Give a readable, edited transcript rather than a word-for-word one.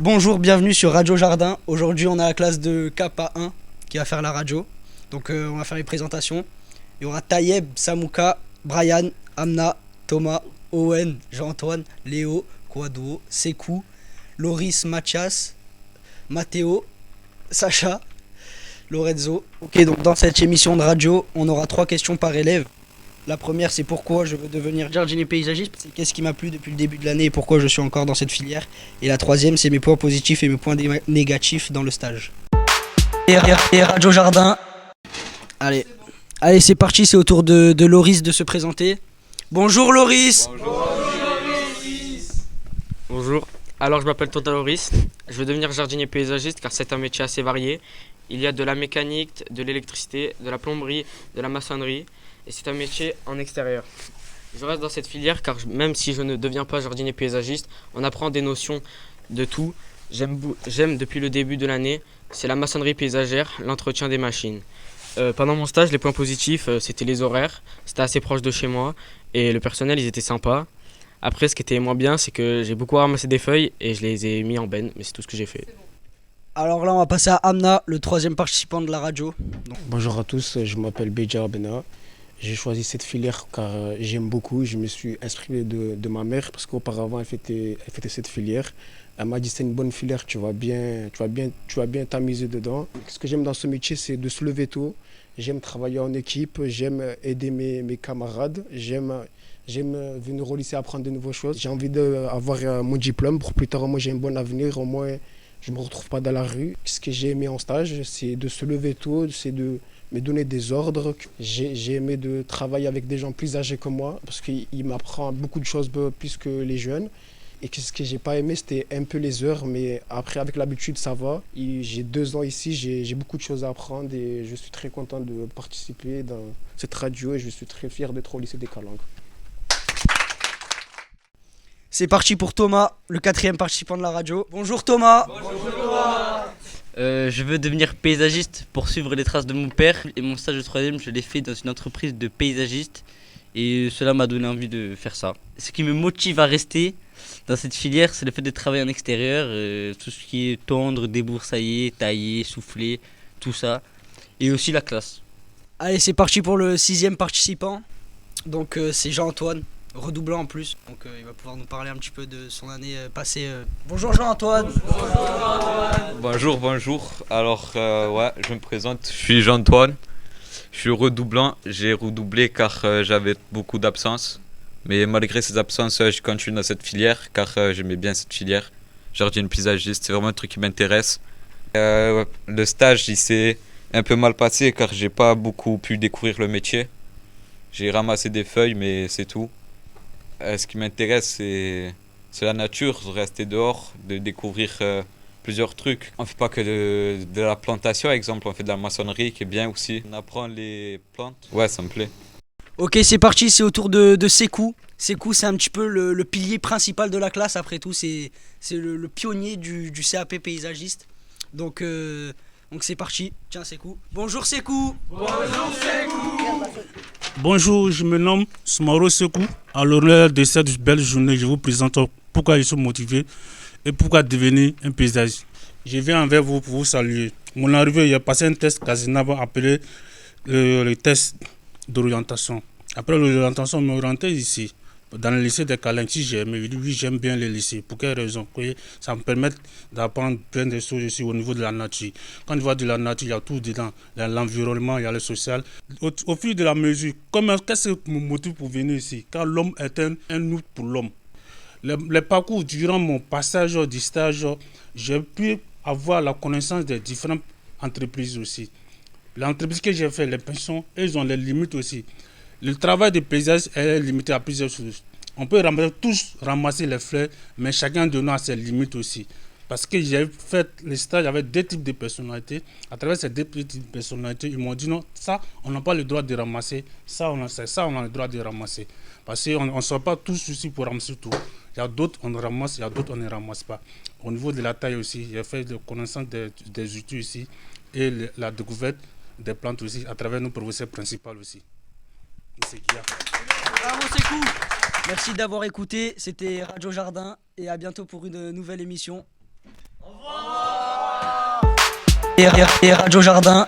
Bonjour, bienvenue sur Radio Jardin. Aujourd'hui, on a la classe de KPA1 qui va faire la radio. Donc, on va faire les présentations. Il y aura Tayeb, Samouka, Brian, Amna, Thomas, Owen, Jean-Antoine, Léo, Kouadou, Sekou, Loris, Mathias, Mathéo, Sacha, Lorenzo. Ok, donc dans cette émission de radio, on aura 3 questions par élève. La première, c'est pourquoi je veux devenir jardinier paysagiste. C'est qu'est-ce qui m'a plu depuis le début de l'année et pourquoi je suis encore dans cette filière. Et la troisième, c'est mes points positifs et mes points négatifs dans le stage. Et Radio Jardin. Allez, c'est parti. C'est au tour de Loris de se présenter. Bonjour Loris. Bonjour Loris. Bonjour. Alors je m'appelle Tonton Loris. Je veux devenir jardinier paysagiste car c'est un métier assez varié. Il y a de la mécanique, de l'électricité, de la plomberie, de la maçonnerie. Et c'est un métier en extérieur. Je reste dans cette filière car même si je ne deviens pas jardinier paysagiste, on apprend des notions de tout. J'aime depuis le début de l'année, c'est la maçonnerie paysagère, l'entretien des machines. Pendant mon stage, les points positifs, c'était les horaires, c'était assez proche de chez moi et le personnel, ils étaient sympas. Après, ce qui était moins bien, c'est que j'ai beaucoup ramassé des feuilles et je les ai mis en benne, mais c'est tout ce que j'ai fait. Alors là, on va passer à Amna, le 3e participant de la radio. Bonjour à tous, je m'appelle Beja Abena. J'ai choisi cette filière car j'aime beaucoup. Je me suis inspiré de ma mère parce qu'auparavant elle faisait cette filière. Elle m'a dit c'est une bonne filière, tu vas bien t'amuser dedans. Ce que j'aime dans ce métier, c'est de se lever tôt. J'aime travailler en équipe, j'aime aider mes camarades, j'aime venir au lycée apprendre de nouvelles choses. J'ai envie d'avoir mon diplôme pour plus tard, moi j'ai un bon avenir, au moins je ne me retrouve pas dans la rue. Ce que j'ai aimé en stage, c'est de se lever tôt, c'est de me donner des ordres. J'ai aimé de travailler avec des gens plus âgés que moi parce qu'il m'apprend beaucoup de choses plus que les jeunes. Et ce que j'ai pas aimé, c'était un peu les heures, mais après avec l'habitude ça va. J'ai 2 ans ici, j'ai beaucoup de choses à apprendre et je suis très content de participer dans cette radio et je suis très fier d'être au lycée des Calanques. C'est parti pour Thomas, le 4e participant de la radio. Bonjour Thomas. Bonjour Thomas. Je veux devenir paysagiste pour suivre les traces de mon père. Et mon stage de 3e, je l'ai fait dans une entreprise de paysagiste. Et cela m'a donné envie de faire ça. Ce qui me motive à rester dans cette filière, c'est le fait de travailler en extérieur. Tout ce qui est tondre, déboursailler, tailler, souffler, tout ça. Et aussi la classe. Allez, c'est parti pour le 6e participant. Donc c'est Jean-Antoine. Redoublant en plus, donc il va pouvoir nous parler un petit peu de son année passée. Bonjour Jean-Antoine. Bonjour. Alors je me présente, je suis Jean-Antoine, je suis redoublant, j'ai redoublé car j'avais beaucoup d'absences. Mais malgré ces absences, je continue dans cette filière car j'aimais bien cette filière. Jardin paysagiste, c'est vraiment un truc qui m'intéresse. Le stage il s'est un peu mal passé car j'ai pas beaucoup pu découvrir le métier. J'ai ramassé des feuilles mais c'est tout. Ce qui m'intéresse, c'est la nature, rester dehors, de découvrir plusieurs trucs. On ne fait pas que de la plantation, par exemple, on fait de la maçonnerie qui est bien aussi. On apprend les plantes. Ouais, ça me plaît. Ok, c'est parti, c'est au tour de Sekou. Sekou, c'est un petit peu le pilier principal de la classe, après tout, c'est le pionnier du CAP paysagiste. Donc c'est parti. Tiens Sekou. Bonjour Sekou. Bonjour Sekou. Bonjour, je me nomme Smaro Sekou. À l'honneur de cette belle journée, je vous présente pourquoi je suis motivé et pourquoi devenir un paysagiste. Je viens envers vous pour vous saluer. Mon arrivée, il a passé un test Casinaba appelé le test d'orientation. Après l'orientation, on m'a orienté ici, dans le lycée des Calanques. Si j'aime, oui, j'aime bien le lycée. Pour quelle raison? Ça me permet d'apprendre plein de choses aussi au niveau de la nature. Quand on voit de la nature, il y a tout dedans. Il y a l'environnement, il y a le social. Au fil de la mesure, qu'est-ce qui me motive pour venir ici? Car l'homme est un outil pour l'homme. Le parcours, durant mon passage du stage, j'ai pu avoir la connaissance des différentes entreprises aussi. L'entreprise que j'ai fait, les pensions, elles ont les limites aussi. Le travail de paysage est limité à plusieurs choses. On peut tous ramasser les fleurs, mais chacun de nous a ses limites aussi. Parce que j'ai fait le stage avec 2 types de personnalités. À travers ces 2 types de personnalités, ils m'ont dit non, ça, on n'a pas le droit de ramasser. Ça, on a le droit de ramasser. Parce qu'on ne sort pas tous ici pour ramasser tout. Il y a d'autres, on ramasse, il y a d'autres, on ne ramasse pas. Au niveau de la taille aussi, j'ai fait la connaissance des outils ici et la découverte des plantes aussi, à travers nos professeurs principaux aussi. Bravo Sekou. Merci d'avoir écouté, c'était Radio Jardin et à bientôt pour une nouvelle émission. et Radio Jardin.